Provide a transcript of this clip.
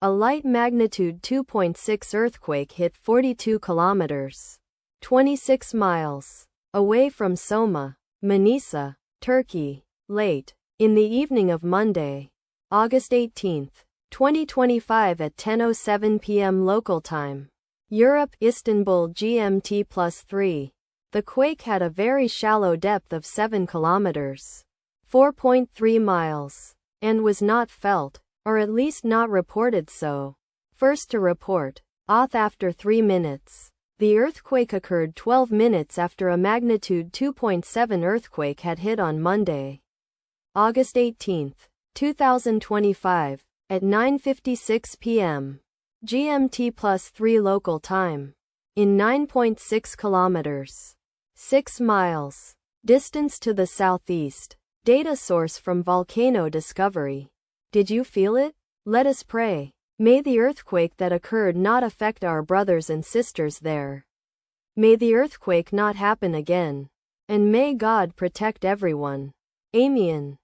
A light magnitude 2.6 earthquake hit 42 kilometers, 26 miles, away from Soma, Manisa, Turkey, late in the evening of Monday, August 18, 2025 at 10:07 p.m. local time. Europe, Istanbul GMT +3. The quake had a very shallow depth of 7 kilometers, 4.3 miles, and was not felt, or at least not reported so. First to report, auth after 3 minutes. The earthquake occurred 12 minutes after a magnitude 2.7 earthquake had hit on Monday, August 18, 2025, at 9:56 p.m. GMT +3 local time. In 9.6 kilometers, 6 miles, distance to the southeast. Data source from Volcano Discovery. Did you feel it? Let us pray. May the earthquake that occurred not affect our brothers and sisters there. May the earthquake not happen again. And may God protect everyone. Amen.